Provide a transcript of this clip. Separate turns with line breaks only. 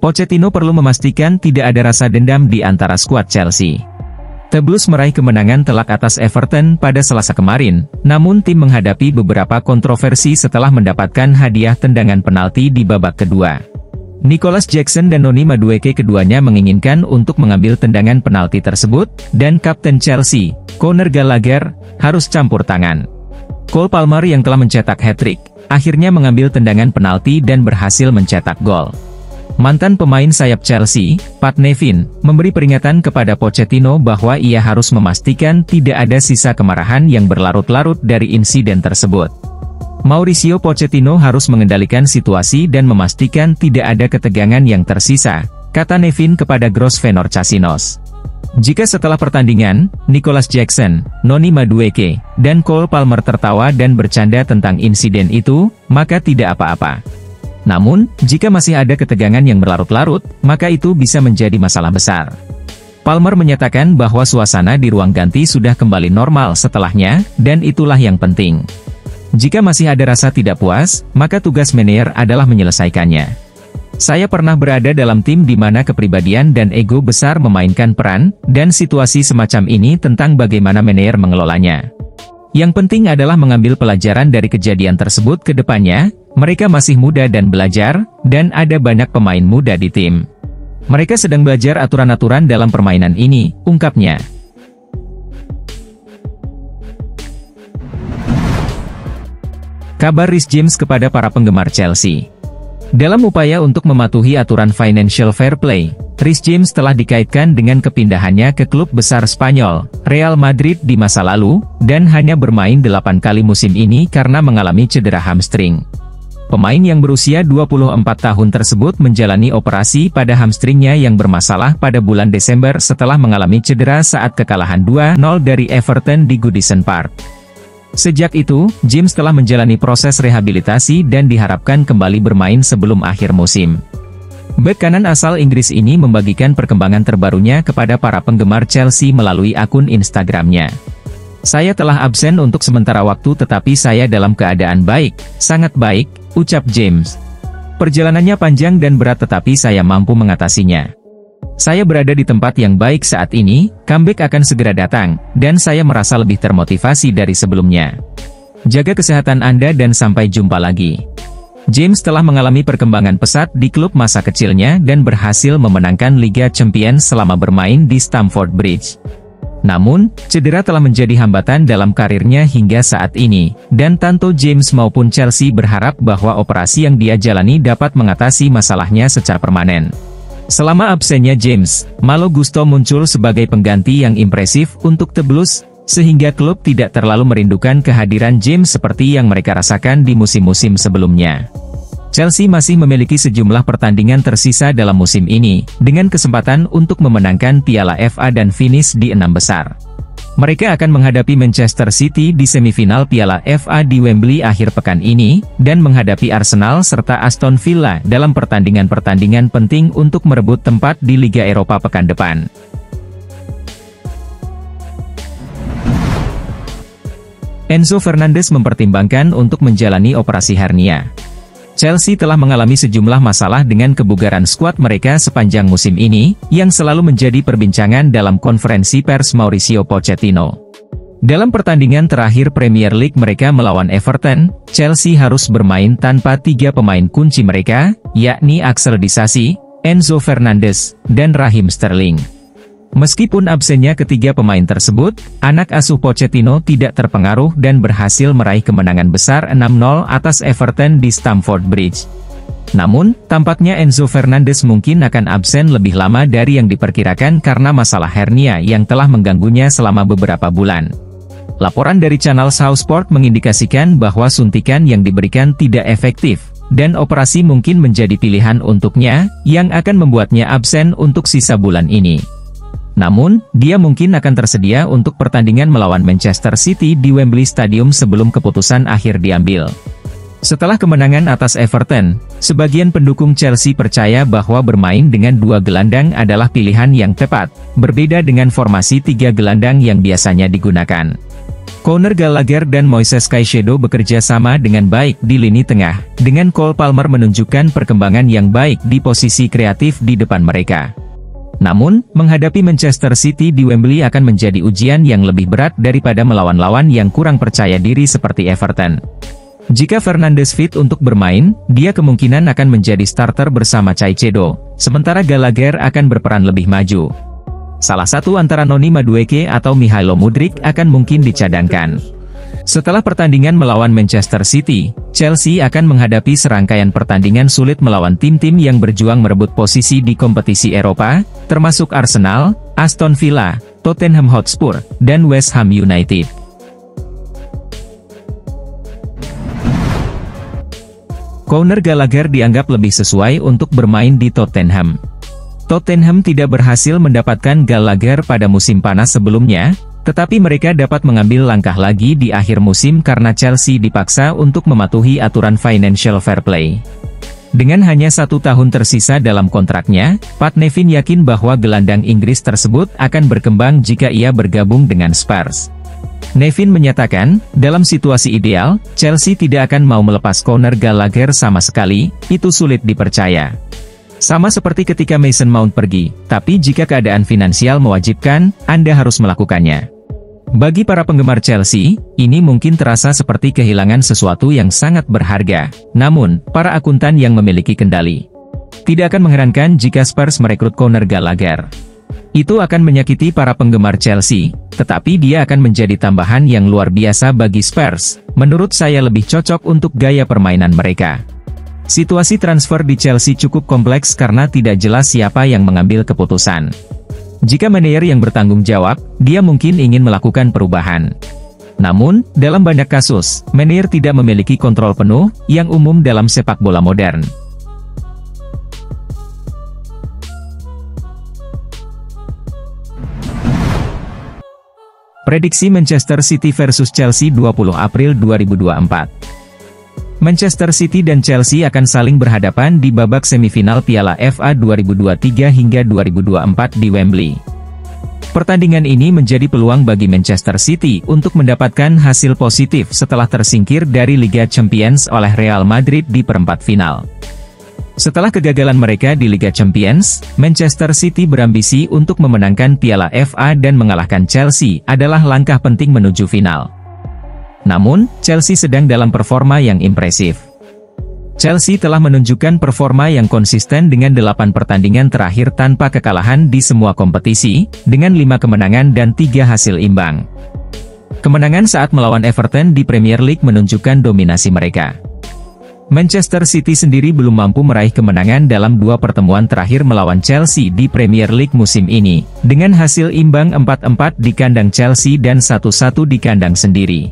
Pochettino perlu memastikan tidak ada rasa dendam di antara skuad Chelsea. The Blues meraih kemenangan telak atas Everton pada Selasa kemarin, namun tim menghadapi beberapa kontroversi setelah mendapatkan hadiah tendangan penalti di babak kedua. Nicholas Jackson dan Noni Madueke keduanya menginginkan untuk mengambil tendangan penalti tersebut, dan kapten Chelsea, Conor Gallagher, harus campur tangan. Cole Palmer yang telah mencetak hat-trick, akhirnya mengambil tendangan penalti dan berhasil mencetak gol. Mantan pemain sayap Chelsea, Pat Nevin, memberi peringatan kepada Pochettino bahwa ia harus memastikan tidak ada sisa kemarahan yang berlarut-larut dari insiden tersebut. Mauricio Pochettino harus mengendalikan situasi dan memastikan tidak ada ketegangan yang tersisa, kata Nevin kepada Grosvenor Casinos. Jika setelah pertandingan, Nicholas Jackson, Noni Madueke, dan Cole Palmer tertawa dan bercanda tentang insiden itu, maka tidak apa-apa. Namun, jika masih ada ketegangan yang berlarut-larut, maka itu bisa menjadi masalah besar. Palmer menyatakan bahwa suasana di ruang ganti sudah kembali normal setelahnya, dan itulah yang penting. Jika masih ada rasa tidak puas, maka tugas manajer adalah menyelesaikannya. Saya pernah berada dalam tim di mana kepribadian dan ego besar memainkan peran, dan situasi semacam ini tentang bagaimana manajer mengelolanya. Yang penting adalah mengambil pelajaran dari kejadian tersebut ke depannya. Mereka masih muda dan belajar, dan ada banyak pemain muda di tim. Mereka sedang belajar aturan-aturan dalam permainan ini, ungkapnya. Kabar Reece James kepada para penggemar Chelsea. Dalam upaya untuk mematuhi aturan financial fair play, Reece James telah dikaitkan dengan kepindahannya ke klub besar Spanyol, Real Madrid di masa lalu, dan hanya bermain 8 kali musim ini karena mengalami cedera hamstring. Pemain yang berusia 24 tahun tersebut menjalani operasi pada hamstringnya yang bermasalah pada bulan Desember setelah mengalami cedera saat kekalahan 2-0 dari Everton di Goodison Park. Sejak itu, James telah menjalani proses rehabilitasi dan diharapkan kembali bermain sebelum akhir musim. Bek kanan asal Inggris ini membagikan perkembangan terbarunya kepada para penggemar Chelsea melalui akun Instagramnya. Saya telah absen untuk sementara waktu tetapi saya dalam keadaan baik, sangat baik, ucap James. Perjalanannya panjang dan berat tetapi saya mampu mengatasinya. Saya berada di tempat yang baik saat ini, comeback akan segera datang, dan saya merasa lebih termotivasi dari sebelumnya. Jaga kesehatan Anda dan sampai jumpa lagi. James telah mengalami perkembangan pesat di klub masa kecilnya dan berhasil memenangkan Liga Champions selama bermain di Stamford Bridge. Namun, cedera telah menjadi hambatan dalam karirnya hingga saat ini, dan Tanto James maupun Chelsea berharap bahwa operasi yang dia jalani dapat mengatasi masalahnya secara permanen. Selama absennya James, Malo Gusto muncul sebagai pengganti yang impresif untuk The Blues, sehingga klub tidak terlalu merindukan kehadiran James seperti yang mereka rasakan di musim-musim sebelumnya. Chelsea masih memiliki sejumlah pertandingan tersisa dalam musim ini, dengan kesempatan untuk memenangkan Piala FA dan finish di 6 besar. Mereka akan menghadapi Manchester City di semifinal Piala FA di Wembley akhir pekan ini, dan menghadapi Arsenal serta Aston Villa dalam pertandingan-pertandingan penting untuk merebut tempat di Liga Eropa pekan depan. Enzo Fernandez mempertimbangkan untuk menjalani operasi hernia. Chelsea telah mengalami sejumlah masalah dengan kebugaran skuad mereka sepanjang musim ini, yang selalu menjadi perbincangan dalam konferensi pers Mauricio Pochettino. Dalam pertandingan terakhir Premier League mereka melawan Everton, Chelsea harus bermain tanpa 3 pemain kunci mereka, yakni Axel Disasi, Enzo Fernandez, dan Raheem Sterling. Meskipun absennya ketiga pemain tersebut, anak asuh Pochettino tidak terpengaruh dan berhasil meraih kemenangan besar 6-0 atas Everton di Stamford Bridge. Namun, tampaknya Enzo Fernandez mungkin akan absen lebih lama dari yang diperkirakan karena masalah hernia yang telah mengganggunya selama beberapa bulan. Laporan dari channel South Sport mengindikasikan bahwa suntikan yang diberikan tidak efektif, dan operasi mungkin menjadi pilihan untuknya, yang akan membuatnya absen untuk sisa bulan ini. Namun, dia mungkin akan tersedia untuk pertandingan melawan Manchester City di Wembley Stadium sebelum keputusan akhir diambil. Setelah kemenangan atas Everton, sebagian pendukung Chelsea percaya bahwa bermain dengan 2 gelandang adalah pilihan yang tepat, berbeda dengan formasi 3 gelandang yang biasanya digunakan. Conor Gallagher dan Moises Caicedo bekerja sama dengan baik di lini tengah, dengan Cole Palmer menunjukkan perkembangan yang baik di posisi kreatif di depan mereka. Namun, menghadapi Manchester City di Wembley akan menjadi ujian yang lebih berat daripada melawan lawan yang kurang percaya diri seperti Everton. Jika Fernandes fit untuk bermain, dia kemungkinan akan menjadi starter bersama Caicedo, sementara Gallagher akan berperan lebih maju. Salah satu antara Noni Madueke atau Mihailo Mudryk akan mungkin dicadangkan. Setelah pertandingan melawan Manchester City, Chelsea akan menghadapi serangkaian pertandingan sulit melawan tim-tim yang berjuang merebut posisi di kompetisi Eropa, termasuk Arsenal, Aston Villa, Tottenham Hotspur, dan West Ham United. Conor Gallagher dianggap lebih sesuai untuk bermain di Tottenham. Tottenham tidak berhasil mendapatkan Gallagher pada musim panas sebelumnya, tetapi mereka dapat mengambil langkah lagi di akhir musim karena Chelsea dipaksa untuk mematuhi aturan financial fair play. Dengan hanya 1 tahun tersisa dalam kontraknya, Pat Nevin yakin bahwa gelandang Inggris tersebut akan berkembang jika ia bergabung dengan Spurs. Nevin menyatakan, dalam situasi ideal, Chelsea tidak akan mau melepas Conor Gallagher sama sekali, itu sulit dipercaya. Sama seperti ketika Mason Mount pergi, tapi jika keadaan finansial mewajibkan, Anda harus melakukannya. Bagi para penggemar Chelsea, ini mungkin terasa seperti kehilangan sesuatu yang sangat berharga. Namun, para akuntan yang memiliki kendali tidak akan mengherankan jika Spurs merekrut Conor Gallagher. Itu akan menyakiti para penggemar Chelsea, tetapi dia akan menjadi tambahan yang luar biasa bagi Spurs. Menurut saya lebih cocok untuk gaya permainan mereka. Situasi transfer di Chelsea cukup kompleks karena tidak jelas siapa yang mengambil keputusan. Jika manajer yang bertanggung jawab, dia mungkin ingin melakukan perubahan. Namun, dalam banyak kasus, manajer tidak memiliki kontrol penuh, yang umum dalam sepak bola modern. Prediksi Manchester City versus Chelsea 20 April 2024. Manchester City dan Chelsea akan saling berhadapan di babak semifinal Piala FA 2023 hingga 2024 di Wembley. Pertandingan ini menjadi peluang bagi Manchester City untuk mendapatkan hasil positif setelah tersingkir dari Liga Champions oleh Real Madrid di perempat final. Setelah kegagalan mereka di Liga Champions, Manchester City berambisi untuk memenangkan Piala FA dan mengalahkan Chelsea adalah langkah penting menuju final. Namun, Chelsea sedang dalam performa yang impresif. Chelsea telah menunjukkan performa yang konsisten dengan 8 pertandingan terakhir tanpa kekalahan di semua kompetisi, dengan 5 kemenangan dan 3 hasil imbang. Kemenangan saat melawan Everton di Premier League menunjukkan dominasi mereka. Manchester City sendiri belum mampu meraih kemenangan dalam 2 pertemuan terakhir melawan Chelsea di Premier League musim ini, dengan hasil imbang 4-4 di kandang Chelsea dan 1-1 di kandang sendiri.